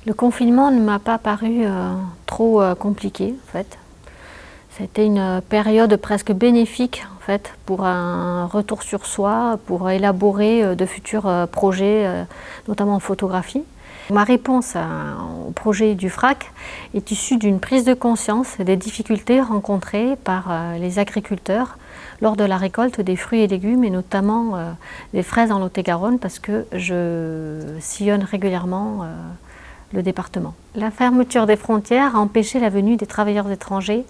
Le confinement ne m'a pas paru trop compliqué en fait. C'était une période presque bénéfique en fait, pour un retour sur soi, pour élaborer de futurs projets, notamment en photographie. Ma réponse au projet du FRAC est issue d'une prise de conscience des difficultés rencontrées par les agriculteurs lors de la récolte des fruits et légumes, et notamment des fraises en Lot-et-Garonne, parce que je sillonne régulièrement le département. La fermeture des frontières a empêché la venue des travailleurs étrangers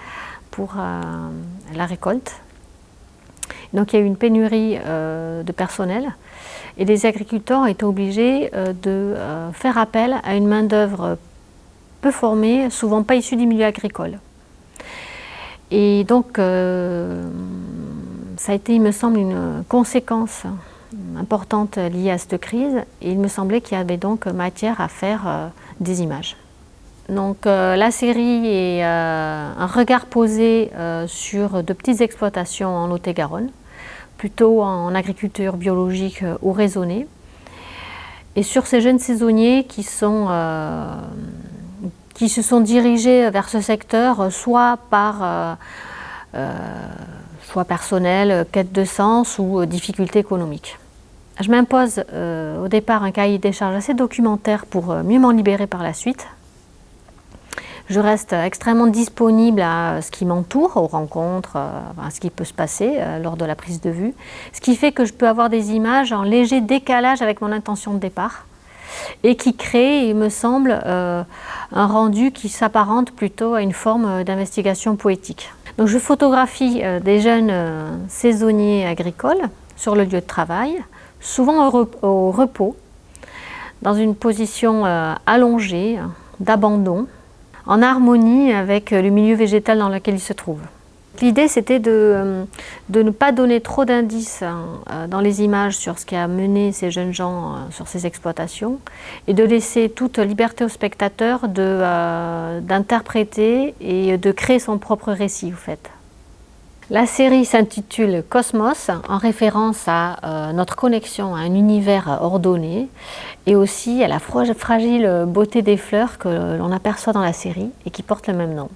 pour la récolte. Donc il y a eu une pénurie de personnel et les agriculteurs ont été obligés de faire appel à une main-d'œuvre peu formée, souvent pas issue du milieu agricole. Et donc ça a été, il me semble, une conséquence importante liée à cette crise, et il me semblait qu'il y avait donc matière à faire des images. Donc la série est un regard posé sur de petites exploitations en Lot-et-Garonne, plutôt en agriculture biologique ou raisonnée, et sur ces jeunes saisonniers qui se sont dirigés vers ce secteur, soit par soit personnel, quête de sens ou difficultés économiques. Je m'impose au départ un cahier des charges assez documentaire pour mieux m'en libérer par la suite. Je reste extrêmement disponible à ce qui m'entoure, aux rencontres, à ce qui peut se passer lors de la prise de vue, ce qui fait que je peux avoir des images en léger décalage avec mon intention de départ et qui crée, il me semble, un rendu qui s'apparente plutôt à une forme d'investigation poétique. Donc je photographie des jeunes saisonniers agricoles sur le lieu de travail, souvent au repos, dans une position allongée, d'abandon, en harmonie avec le milieu végétal dans lequel ils se trouvent. L'idée, c'était de ne pas donner trop d'indices dans les images sur ce qui a mené ces jeunes gens sur ces exploitations, et de laisser toute liberté au spectateur d'interpréter et de créer son propre récit, en fait. La série s'intitule Cosmos, en référence à notre connexion à un univers ordonné et aussi à la fragile beauté des fleurs que l'on aperçoit dans la série et qui portent le même nom.